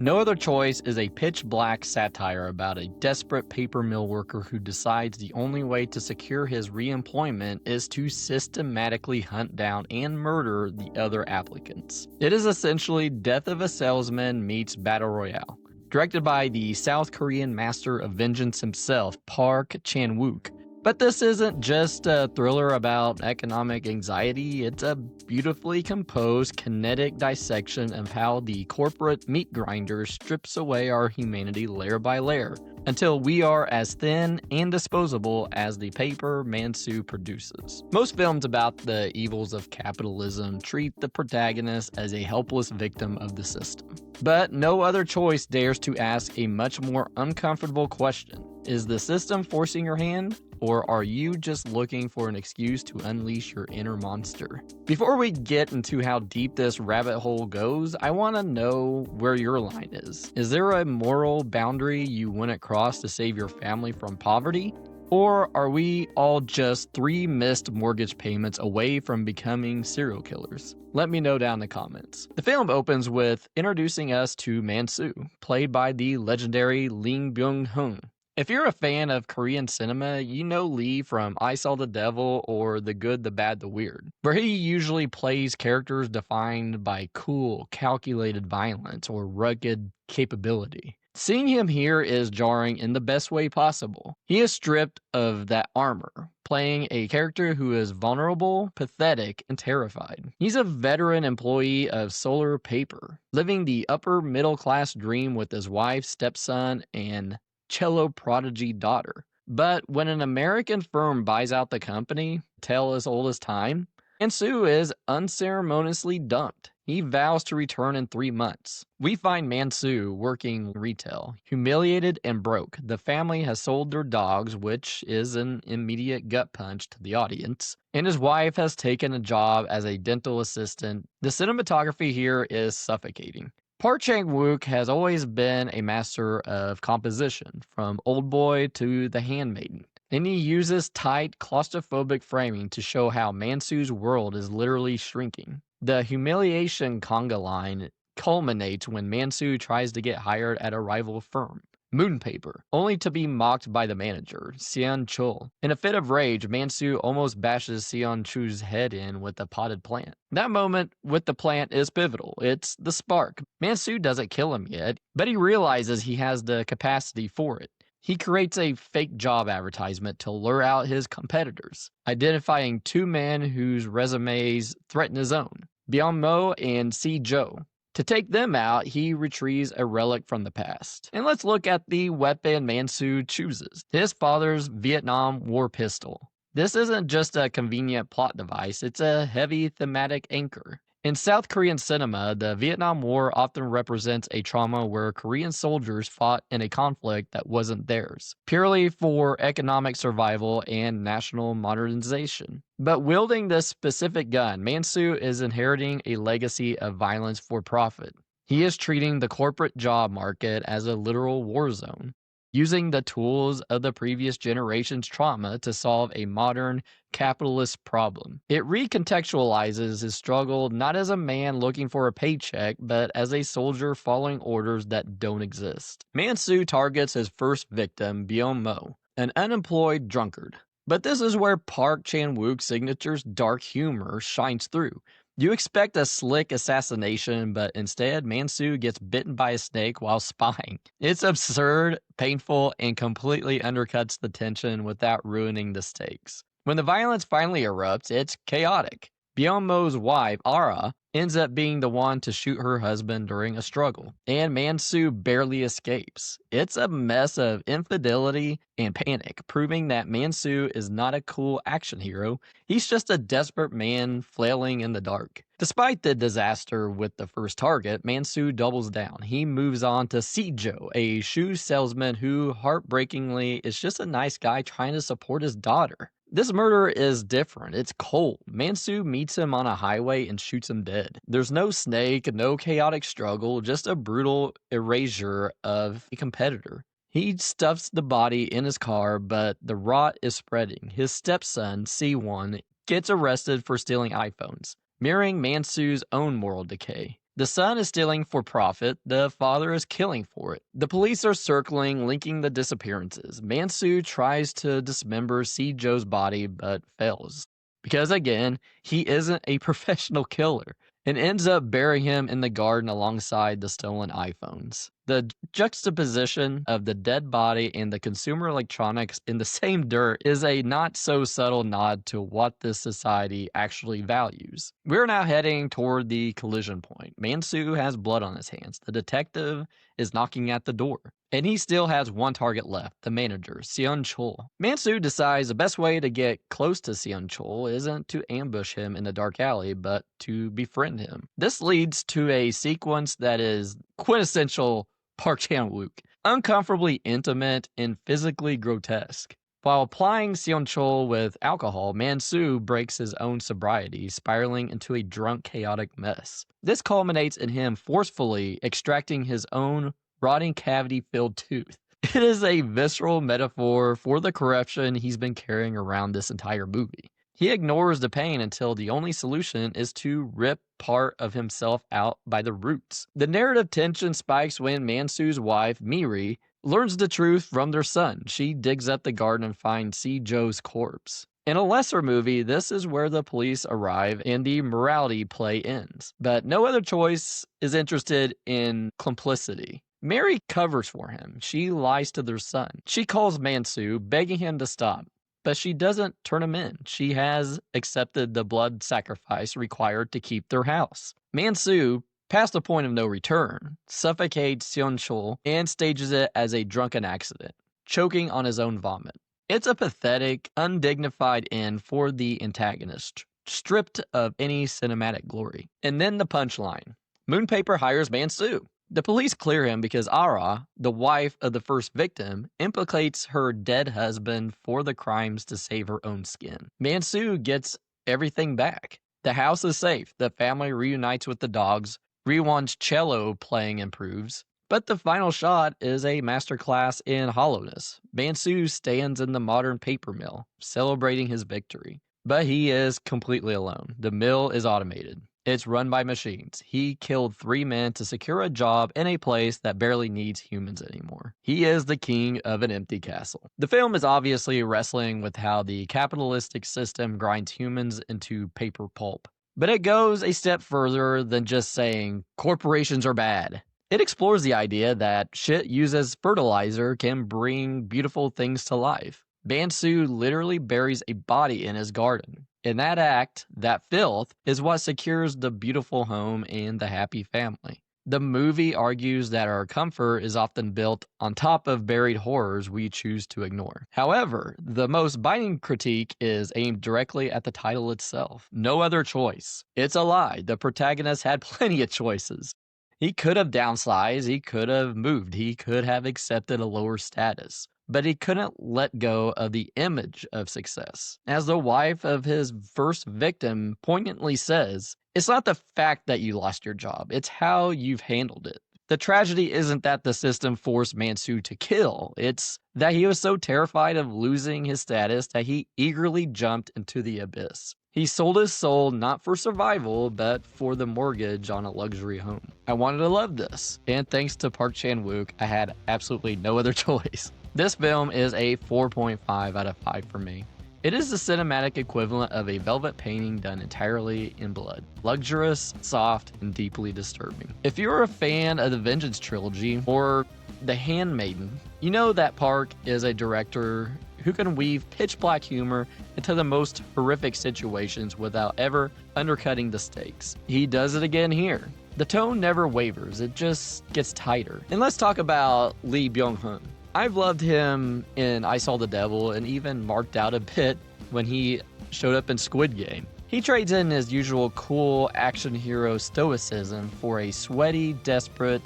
No Other Choice is a pitch-black satire about a desperate paper mill worker who decides the only way to secure his re-employment is to systematically hunt down and murder the other applicants. It is essentially Death of a Salesman meets Battle Royale. Directed by the South Korean master of vengeance himself, Park Chan-wook. But this isn't just a thriller about economic anxiety, it's a beautifully composed, kinetic dissection of how the corporate meat grinder strips away our humanity layer by layer, until we are as thin and disposable as the paper Mansu produces. Most films about the evils of capitalism treat the protagonist as a helpless victim of the system. But No Other Choice dares to ask a much more uncomfortable question. Is the system forcing your hand? Or are you just looking for an excuse to unleash your inner monster? Before we get into how deep this rabbit hole goes, I want to know where your line is. Is there a moral boundary you wouldn't cross to save your family from poverty? Or are we all just 3 missed mortgage payments away from becoming serial killers? Let me know down in the comments. The film opens with introducing us to Mansu, played by the legendary Lee Byung-hun. If you're a fan of Korean cinema, you know Lee from I Saw the Devil or The Good, the Bad, the Weird, where he usually plays characters defined by cool, calculated violence or rugged capability. Seeing him here is jarring in the best way possible. He is stripped of that armor, playing a character who is vulnerable, pathetic, and terrified. He's a veteran employee of Solar Paper, living the upper middle class dream with his wife, stepson, and cello prodigy daughter. But when an American firm buys out the company, tale as old as time, Mansu is unceremoniously dumped. He vows to return in 3 months. We find Mansu working retail. Humiliated and broke, the family has sold their dogs, which is an immediate gut punch to the audience, and his wife has taken a job as a dental assistant. The cinematography here is suffocating. Park Chan-wook has always been a master of composition, from Oldboy to The Handmaiden, and he uses tight, claustrophobic framing to show how Mansu's world is literally shrinking. The Humiliation conga line culminates when Mansu tries to get hired at a rival firm, Moonpaper, only to be mocked by the manager, Seon Chul. In a fit of rage, Mansu almost bashes Seon Chu's head in with a potted plant. That moment with the plant is pivotal. It's the spark. Mansu doesn't kill him yet, but he realizes he has the capacity for it. He creates a fake job advertisement to lure out his competitors, identifying 2 men whose resumes threaten his own, Byung-mo and Si-jo. To take them out, he retrieves a relic from the past. And let's look at the weapon Mansu chooses, his father's Vietnam War pistol. This isn't just a convenient plot device, it's a heavy thematic anchor. In South Korean cinema, the Vietnam War often represents a trauma where Korean soldiers fought in a conflict that wasn't theirs, purely for economic survival and national modernization. But wielding this specific gun, Mansu is inheriting a legacy of violence for profit. He is treating the corporate job market as a literal war zone, using the tools of the previous generation's trauma to solve a modern capitalist problem. It recontextualizes his struggle not as a man looking for a paycheck, but as a soldier following orders that don't exist. Mansu targets his first victim, Byung-mo, an unemployed drunkard. But this is where Park Chan-wook's signature's dark humor shines through. You expect a slick assassination, but instead Mansu gets bitten by a snake while spying. It's absurd, painful, and completely undercuts the tension without ruining the stakes. When the violence finally erupts, it's chaotic. Byung-mo's wife, Ara, ends up being the one to shoot her husband during a struggle, and Mansu barely escapes. It's a mess of infidelity and panic, proving that Mansu is not a cool action hero. He's just a desperate man flailing in the dark. Despite the disaster with the first target, Mansu doubles down. He moves on to Si-jo, a shoe salesman who, heartbreakingly, is just a nice guy trying to support his daughter. This murder is different. It's cold. Mansu meets him on a highway and shoots him dead. There's no snake, no chaotic struggle, just a brutal erasure of a competitor. He stuffs the body in his car, but the rot is spreading. His stepson, C1, gets arrested for stealing iPhones, mirroring Mansu's own moral decay. The son is stealing for profit, the father is killing for it. The police are circling, linking the disappearances. Mansu tries to dismember Jo's body, but fails. Because again, he isn't a professional killer, and ends up burying him in the garden alongside the stolen iPhones. The juxtaposition of the dead body and the consumer electronics in the same dirt is a not so subtle nod to what this society actually values. We're now heading toward the collision point. Mansu has blood on his hands. The detective is knocking at the door. And he still has one target left, the manager, Seon Chol. Mansu decides the best way to get close to Seon Chol isn't to ambush him in the dark alley, but to befriend him. This leads to a sequence that is quintessential Park Chan-wook, uncomfortably intimate and physically grotesque. While applying Seon Chol with alcohol, Mansu breaks his own sobriety, spiraling into a drunk, chaotic mess. This culminates in him forcefully extracting his own rotting cavity-filled tooth. It is a visceral metaphor for the corruption he's been carrying around this entire movie. He ignores the pain until the only solution is to rip part of himself out by the roots. The narrative tension spikes when Mansu's wife, Miri, learns the truth from their son. She digs up the garden and finds Jo's corpse. In a lesser movie, this is where the police arrive and the morality play ends. But no other choice is interested in Complicity. Mary covers for him. She lies to their son. She calls Mansu, begging him to stop. But she doesn't turn him in. She has accepted the blood sacrifice required to keep their house. Mansu, past the point of no return, suffocates Seon Chol and stages it as a drunken accident, choking on his own vomit. It's a pathetic, undignified end for the antagonist, stripped of any cinematic glory. And then the punchline. Moonpaper hires Mansu. The police clear him because Ara, the wife of the first victim, implicates her dead husband for the crimes to save her own skin. Mansu gets everything back. The house is safe. The family reunites with the dogs. Riwon's cello playing improves. But the final shot is a masterclass in hollowness. Mansu stands in the modern paper mill, celebrating his victory. But he is completely alone. The mill is automated. It's run by machines. He killed 3 men to secure a job in a place that barely needs humans anymore. He is the king of an empty castle. The film is obviously wrestling with how the capitalistic system grinds humans into paper pulp. But it goes a step further than just saying corporations are bad. It explores the idea that shit used as fertilizer can bring beautiful things to life. Mansu literally buries a body in his garden. In that act, that filth is what secures the beautiful home and the happy family. The movie argues that our comfort is often built on top of buried horrors we choose to ignore. However, the most biting critique is aimed directly at the title itself. No other choice. It's a lie. The protagonist had plenty of choices. He could have downsized, he could have moved, he could have accepted a lower status. But he couldn't let go of the image of success. As the wife of his first victim poignantly says, it's not the fact that you lost your job, it's how you've handled it. The tragedy isn't that the system forced Mansu to kill, it's that he was so terrified of losing his status that he eagerly jumped into the abyss. He sold his soul not for survival, but for the mortgage on a luxury home. I wanted to love this, and thanks to Park Chan-wook, I had absolutely no other choice. This film is a 4.5 out of 5 for me. It is the cinematic equivalent of a velvet painting done entirely in blood. Luxurious, soft, and deeply disturbing. If you're a fan of the Vengeance trilogy or The Handmaiden, you know that Park is a director who can weave pitch black humor into the most horrific situations without ever undercutting the stakes. He does it again here. The tone never wavers, it just gets tighter. And let's talk about Lee Byung-hun. I've loved him in I Saw the Devil and even marked out a bit when he showed up in Squid Game. He trades in his usual cool action hero stoicism for a sweaty, desperate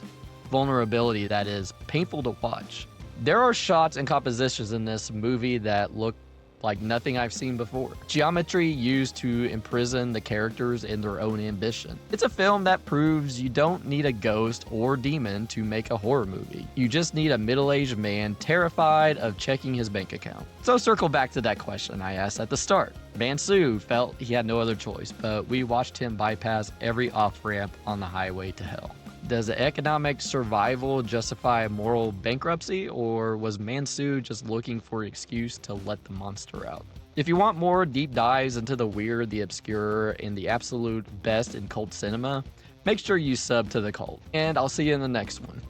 vulnerability that is painful to watch. There are shots and compositions in this movie that look like nothing I've seen before. Geometry used to imprison the characters in their own ambition. It's a film that proves you don't need a ghost or demon to make a horror movie. You just need a middle-aged man terrified of checking his bank account. So circle back to that question I asked at the start. Mansu felt he had no other choice, but we watched him bypass every off-ramp on the highway to hell. Does the economic survival justify moral bankruptcy, or was Mansu just looking for an excuse to let the monster out? If you want more deep dives into the weird, the obscure, and the absolute best in cult cinema, make sure you sub to the cult, and I'll see you in the next one.